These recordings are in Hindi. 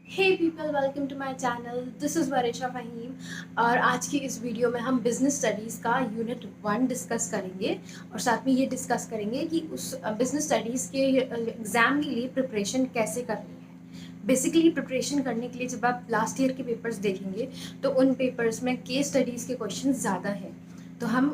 Hey people, welcome to my channel. This is Varisha Faheem. और आज की इस वीडियो में हम बिज़नेस स्टडीज़ का यूनिट 1 डिस्कस करेंगे और साथ में ये डिस्कस करेंगे कि उस बिज़नेस स्टडीज़ के एग्ज़ाम के लिए प्रिपरेशन कैसे करनी है। बेसिकली प्रिपरेशन करने के लिए जब आप लास्ट ईयर के पेपर्स देखेंगे तो उन पेपर्स में केस स्टडीज़ के क्वेश्चन ज़्यादा हैं। तो हम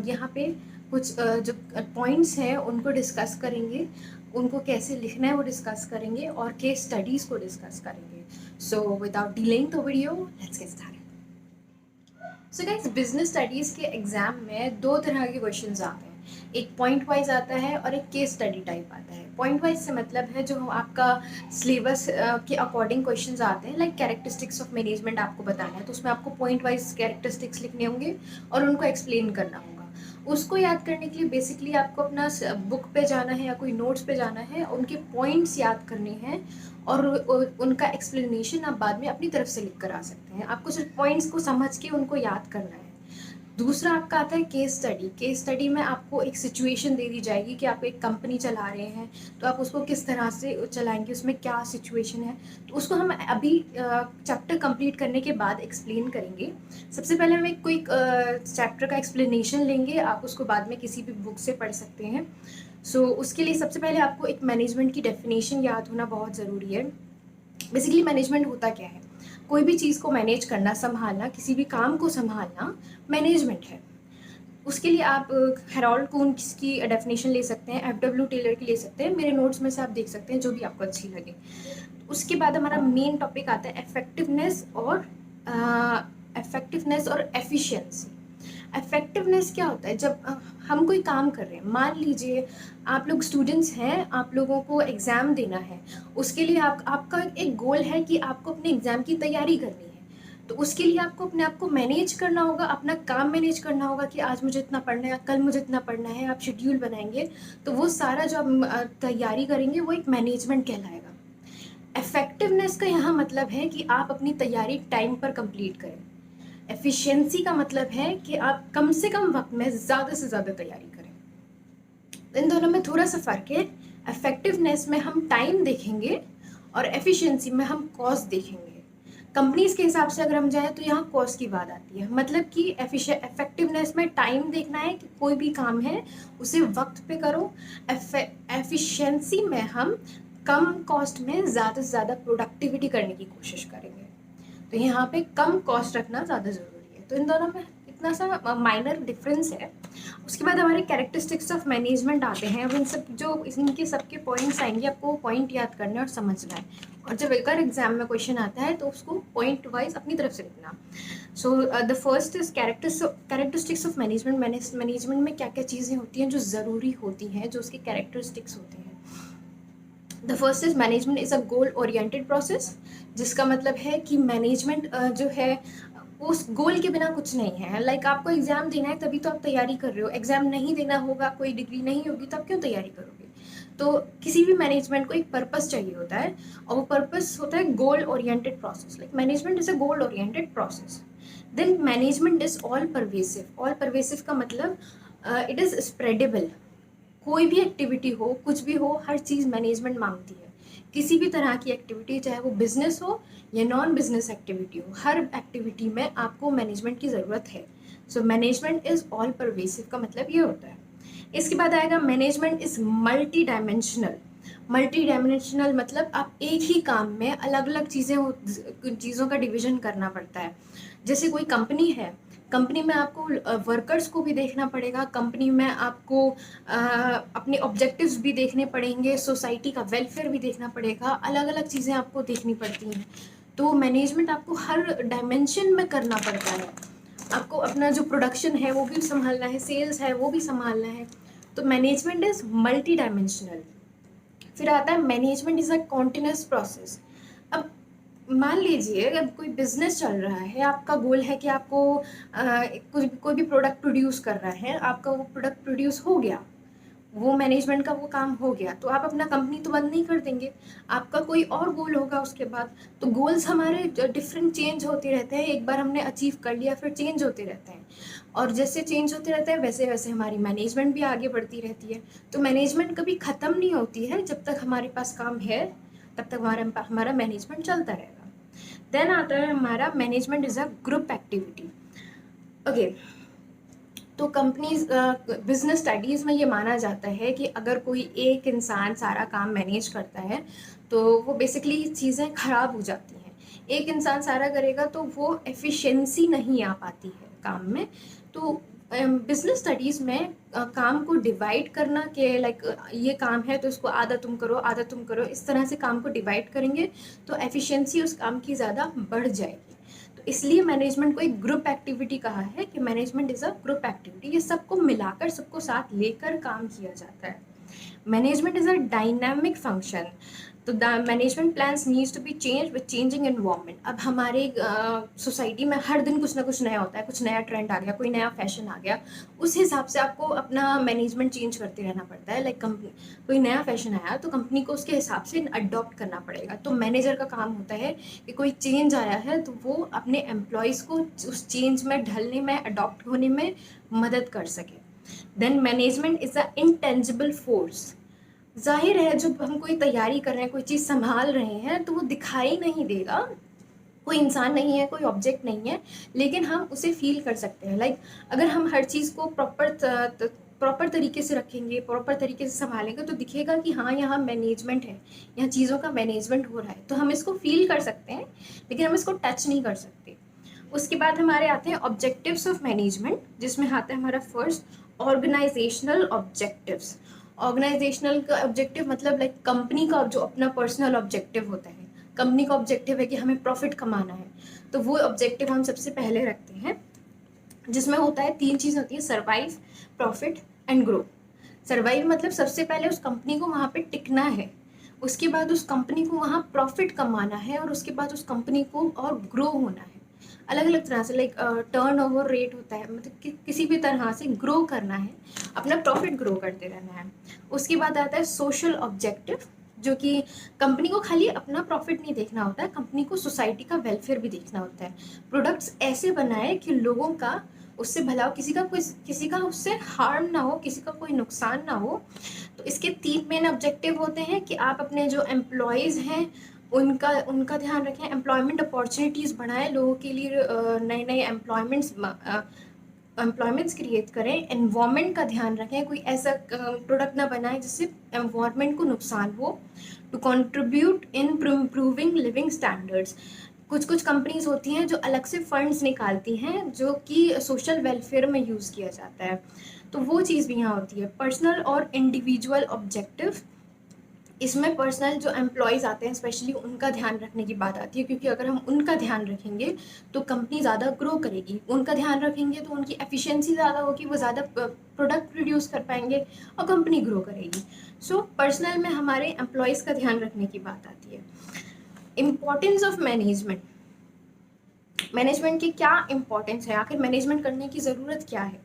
यहाँ पे कुछ जो पॉइंट्स हैं उनको डिस्कस करेंगे, उनको कैसे लिखना है वो डिस्कस करेंगे और केस स्टडीज़ को डिस्कस करेंगे। So without delaying the video, let's get started. So guys, business studies के एग्जाम में दो तरह के क्वेश्चंस आते हैं। एक पॉइंट वाइज आता है और एक केस स्टडी टाइप आता है। पॉइंट वाइज से मतलब है जो आपका सिलेबस के अकॉर्डिंग क्वेश्चंस आते हैं, लाइक कैरेक्टरिस्टिक्स ऑफ मैनेजमेंट आपको बताना है तो उसमें आपको पॉइंट वाइज कैरेक्टरिस्टिक्स लिखने होंगे और उनको एक्सप्लेन करना होगा। उसको याद करने के लिए बेसिकली आपको अपना बुक पे जाना है या कोई नोट्स पे जाना है, उनके पॉइंट्स याद करने हैं और उनका एक्सप्लेनेशन आप बाद में अपनी तरफ से लिख कर आ सकते हैं। आपको सिर्फ पॉइंट्स को समझ के उनको याद करना है। दूसरा आपका आता है केस स्टडी। केस स्टडी में आपको एक सिचुएशन दे दी जाएगी कि आप एक कंपनी चला रहे हैं तो आप उसको किस तरह से चलाएंगे, उसमें क्या सिचुएशन है। तो उसको हम अभी चैप्टर कंप्लीट करने के बाद एक्सप्लेन करेंगे। सबसे पहले हम एक कोई चैप्टर का एक्सप्लेनेशन लेंगे, आप उसको बाद में किसी भी बुक से पढ़ सकते हैं। उसके लिए सबसे पहले आपको एक मैनेजमेंट की डेफिनेशन याद होना बहुत ज़रूरी है। बेसिकली मैनेजमेंट होता क्या है? कोई भी चीज़ को मैनेज करना, संभालना, किसी भी काम को संभालना मैनेजमेंट है। उसके लिए आप हेरोल्ड कून्स की डेफिनेशन ले सकते हैं, एफ.डब्ल्यू. टेलर की ले सकते हैं, मेरे नोट्स में से आप देख सकते हैं जो भी आपको अच्छी लगे। उसके बाद हमारा मेन टॉपिक आता है इफेक्टिवनेस और एफिशिएंसी। इफेक्टिवनेस क्या होता है? जब हम कोई काम कर रहे हैं, मान लीजिए आप लोग स्टूडेंट्स हैं, आप लोगों को एग्ज़ाम देना है। उसके लिए आपका एक गोल है कि आपको अपने एग्ज़ाम की तैयारी करनी है। तो उसके लिए आपको अपने आप को मैनेज करना होगा, अपना काम मैनेज करना होगा कि आज मुझे इतना पढ़ना है, कल मुझे इतना पढ़ना है। आप शेड्यूल बनाएंगे तो वो सारा जो आप तैयारी करेंगे वो एक मैनेजमेंट कहलाएगा। इफेक्टिवनेस का यहाँ मतलब है कि आप अपनी तैयारी टाइम पर कंप्लीट करें। एफिशिएंसी का मतलब है कि आप कम से कम वक्त में ज़्यादा से ज़्यादा तैयारी करें। इन दोनों में थोड़ा सा फ़र्क है। इफेक्टिवनेस में हम टाइम देखेंगे और एफिशिएंसी में हम कॉस्ट देखेंगे। कंपनीज के हिसाब से अगर हम जाएँ तो यहाँ कॉस्ट की बात आती है। मतलब कि इफेक्टिवनेस में टाइम देखना है कि कोई भी काम है उसे वक्त पे करो। एफिशिएंसी में हम कम कॉस्ट में ज़्यादा से ज़्यादा प्रोडक्टिविटी करने की कोशिश करेंगे। तो यहाँ पे कम कॉस्ट रखना ज़्यादा ज़रूरी है। तो इन दोनों में इतना सा माइनर डिफरेंस है। उसके बाद हमारे कैरेक्टरिस्टिक्स ऑफ मैनेजमेंट आते हैं। अब इनके सबके पॉइंट्स आएंगे, आपको वो पॉइंट याद करना है और समझना है। और जब अगर एग्जाम में क्वेश्चन आता है तो उसको पॉइंट वाइज अपनी तरफ से लिखना। The first is characteristics of management. Management में क्या क्या चीज़ें होती हैं जो ज़रूरी होती हैं, जो उसके कैरेक्टरिस्टिक्स होते हैं। The first is management is a goal oriented process, जिसका मतलब है कि मैनेजमेंट जो है उस गोल के बिना कुछ नहीं है। लाइक आपको एग्ज़ाम देना है तभी तो आप तैयारी कर रहे हो। एग्ज़ाम नहीं देना होगा, कोई डिग्री नहीं होगी तो आप क्यों तैयारी करोगे? तो किसी भी मैनेजमेंट को एक पर्पस चाहिए होता है और वो पर्पस होता है goal oriented process. Like management is a goal oriented process. Then management is all pervasive. All pervasive का मतलब इट इज़ स्प्रेडेबल। कोई भी एक्टिविटी हो, कुछ भी हो, हर चीज़ मैनेजमेंट मांगती है। किसी भी तरह की एक्टिविटी, चाहे वो बिजनेस हो या नॉन बिजनेस एक्टिविटी हो, हर एक्टिविटी में आपको मैनेजमेंट की ज़रूरत है। So management is all pervasive का मतलब ये होता है। इसके बाद आएगा management is multi dimensional. Multi dimensional मतलब आप एक ही काम में अलग अलग चीज़ों का डिवीजन करना पड़ता है। जैसे कोई कंपनी है, कंपनी में आपको वर्कर्स को भी देखना पड़ेगा, कंपनी में आपको अपने ऑब्जेक्टिव्स भी देखने पड़ेंगे, सोसाइटी का वेलफेयर भी देखना पड़ेगा, अलग अलग चीज़ें आपको देखनी पड़ती हैं। तो मैनेजमेंट आपको हर डायमेंशन में करना पड़ता है। आपको अपना जो प्रोडक्शन है वो भी संभालना है, सेल्स है वो भी संभालना है। तो मैनेजमेंट इज़ मल्टी डायमेंशनल। फिर आता है management is a continuous process. अब मान लीजिए अब कोई बिजनेस चल रहा है, आपका गोल है कि आपको कोई भी प्रोडक्ट प्रोड्यूस कर रहा है, आपका वो प्रोडक्ट प्रोड्यूस हो गया, वो मैनेजमेंट का वो काम हो गया, तो आप अपना कंपनी तो बंद नहीं कर देंगे। आपका कोई और गोल होगा उसके बाद। तो गोल्स हमारे डिफरेंट चेंज होते रहते हैं। एक बार हमने अचीव कर लिया फिर चेंज होते रहते हैं, और जैसे चेंज होते रहते हैं वैसे वैसे हमारी मैनेजमेंट भी आगे बढ़ती रहती है। तो मैनेजमेंट कभी ख़त्म नहीं होती है जब तक हमारे पास काम है। तब तक हमारा हमारा मैनेजमेंट चलता रहेगा। देन आता है हमारा management is a group activity. Okay, तो कंपनीज बिजनेस स्टडीज़ में ये माना जाता है कि अगर कोई एक इंसान सारा काम मैनेज करता है तो वो बेसिकली चीज़ें ख़राब हो जाती हैं। एक इंसान सारा करेगा तो वो एफिशिएंसी नहीं आ पाती है काम में। तो बिजनेस स्टडीज़ में काम को डिवाइड करना कि लाइक ये काम है तो इसको आधा तुम करो आधा तुम करो, इस तरह से काम को डिवाइड करेंगे तो एफिशिएंसी उस काम की ज़्यादा बढ़ जाएगी। तो इसलिए मैनेजमेंट को एक ग्रुप एक्टिविटी कहा है कि management is a group activity. ये सबको मिलाकर सबको साथ लेकर काम किया जाता है। Management is a dynamic function. तो the management plans needs to be change with changing environment. अब हमारे सोसाइटी में हर दिन कुछ ना कुछ नया होता है, कुछ नया ट्रेंड आ गया, कोई नया फैशन आ गया, उस हिसाब से आपको अपना मैनेजमेंट चेंज करते रहना पड़ता है। लाइक कंपनी कोई नया फैशन आया तो कंपनी को उसके हिसाब से अडॉप्ट करना पड़ेगा। तो मैनेजर का काम होता है कि कोई चेंज आया है तो वो अपने एम्प्लॉयज़ को उस चेंज में ढलने में, अडॉप्ट होने में मदद कर सके। Then management is a intangible force. जाहिर है जब हम कोई तैयारी कर रहे हैं, कोई चीज़ संभाल रहे हैं तो वो दिखाई नहीं देगा, कोई इंसान नहीं है, कोई ऑब्जेक्ट नहीं है, लेकिन हम उसे फील कर सकते हैं। लाइक अगर हम हर चीज़ को प्रॉपर तरीके से रखेंगे, प्रॉपर तरीके से संभालेंगे तो दिखेगा कि हाँ यहाँ मैनेजमेंट है, यहाँ चीज़ों का मैनेजमेंट हो रहा है, तो हम इसको फील कर सकते हैं लेकिन हम इसको टच नहीं कर सकते। उसके बाद हमारे आते हैं ऑब्जेक्टिव्स ऑफ मैनेजमेंट, जिसमें आता है हमारा फर्स्ट ऑर्गेनाइजेशनल ऑब्जेक्टिव्स। ऑर्गेनाइजेशनल का ऑब्जेक्टिव मतलब लाइक कंपनी का जो अपना पर्सनल ऑब्जेक्टिव होता है। कंपनी का ऑब्जेक्टिव है कि हमें प्रॉफिट कमाना है, तो वो ऑब्जेक्टिव हम सबसे पहले रखते हैं, जिसमें होता है 3 चीज़ होती है: survive, profit and grow. Survive मतलब सबसे पहले उस कंपनी को वहाँ पे टिकना है, उसके बाद उस कंपनी को वहाँ प्रॉफिट कमाना है, और उसके बाद उस कंपनी को और ग्रो होना है। अलग अलग तरह से लाइक टर्न ओवर रेट होता है, मतलब किसी भी तरह से ग्रो करना है, अपना प्रॉफिट ग्रो करते रहना है। उसके बाद आता है सोशल ऑब्जेक्टिव, जो कि कंपनी को खाली अपना प्रॉफिट नहीं देखना होता है, कंपनी को सोसाइटी का वेलफेयर भी देखना होता है। प्रोडक्ट्स ऐसे बनाए कि लोगों का उससे भला हो, किसी का उससे हार्म ना हो, किसी का कोई नुकसान ना हो। तो इसके 3 मेन ऑब्जेक्टिव होते हैं कि आप अपने जो एम्प्लॉयज़ हैं उनका ध्यान रखें, एम्प्लॉयमेंट अपॉर्चुनिटीज़ बढ़ाएं, लोगों के लिए नए नए एम्प्लॉयमेंट्स क्रिएट करें, एनवायरनमेंट का ध्यान रखें, कोई ऐसा प्रोडक्ट ना बनाएं जिससे एनवायरनमेंट को नुकसान हो, to contribute in improving living standards. कुछ कंपनीज होती हैं जो अलग से फंड्स निकालती हैं जो कि सोशल वेलफेयर में यूज़ किया जाता है, तो वो चीज़ भी यहाँ होती है। पर्सनल और इंडिविजुअल ऑब्जेक्टिव, इसमें पर्सनल जो एम्प्लॉयज़ आते हैं स्पेशली उनका ध्यान रखने की बात आती है, क्योंकि अगर हम उनका ध्यान रखेंगे तो कंपनी ज़्यादा ग्रो करेगी, उनका ध्यान रखेंगे तो उनकी एफिशिएंसी ज़्यादा होगी, वो ज़्यादा प्रोडक्ट प्रोड्यूस कर पाएंगे और कंपनी ग्रो करेगी। सो पर्सनल में हमारे एम्प्लॉयज़ का ध्यान रखने की बात आती है। इम्पॉर्टेंस ऑफ मैनेजमेंट, मैनेजमेंट की क्या इम्पोर्टेंस है, आखिर मैनेजमेंट करने की ज़रूरत क्या है?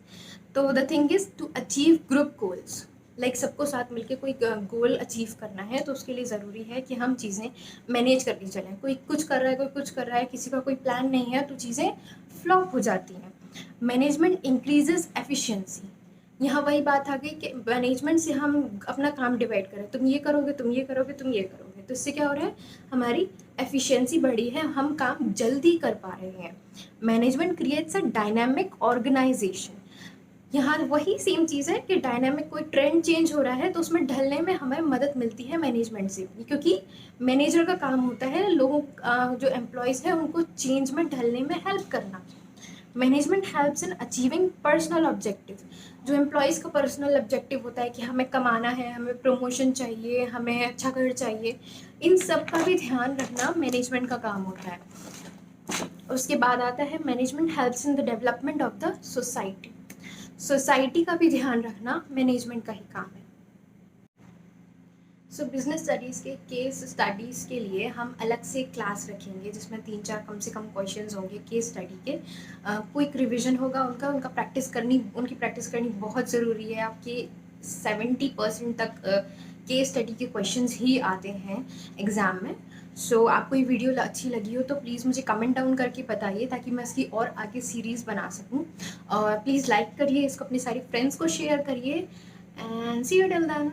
तो the thing is to achieve group goals, like सबको साथ मिलके कोई गोल अचीव करना है तो उसके लिए ज़रूरी है कि हम चीज़ें मैनेज करके चलें। कोई कुछ कर रहा है, कोई कुछ कर रहा है, किसी का कोई प्लान नहीं है, तो चीज़ें फ्लॉप हो जाती हैं। मैनेजमेंट इंक्रीजेज एफिशिएंसी, यहाँ वही बात आ गई कि मैनेजमेंट से हम अपना काम डिवाइड करें, तुम ये करोगे, तुम ये करोगे, तुम ये करोगे, तो इससे क्या हो रहा है, हमारी एफिशिएंसी बढ़ी है, हम काम जल्दी कर पा रहे हैं। Management creates a dynamic organization, यहाँ वही सेम चीज़ है कि डायनामिक, कोई ट्रेंड चेंज हो रहा है तो उसमें ढलने में हमें मदद मिलती है मैनेजमेंट से, क्योंकि मैनेजर का काम होता है लोगों जो एम्प्लॉयज़ हैं उनको चेंज में ढलने में हेल्प करना। Management helps in achieving personal objective, जो एम्प्लॉयज़ का पर्सनल ऑब्जेक्टिव होता है कि हमें कमाना है, हमें प्रमोशन चाहिए, हमें अच्छा घर चाहिए, इन सब का भी ध्यान रखना मैनेजमेंट का काम होता है। उसके बाद आता है management helps in the development of the society, society का भी ध्यान रखना मैनेजमेंट का ही काम है। सो बिजनेस स्टडीज़ के केस स्टडीज़ के लिए हम अलग से क्लास रखेंगे जिसमें 3-4 कम से कम क्वेश्चंस होंगे केस स्टडी के, क्विक रिवीजन होगा उनकी प्रैक्टिस करनी बहुत ज़रूरी है। आपके 70% तक केस स्टडी के क्वेश्चंस ही आते हैं एग्ज़ाम में। सो आपको ये वीडियो अच्छी लगी हो तो प्लीज़ मुझे कमेंट डाउन करके बताइए ताकि मैं इसकी और आगे सीरीज़ बना सकूं, और प्लीज़ लाइक करिए इसको, अपने सारे फ्रेंड्स को शेयर करिए, and see you till then.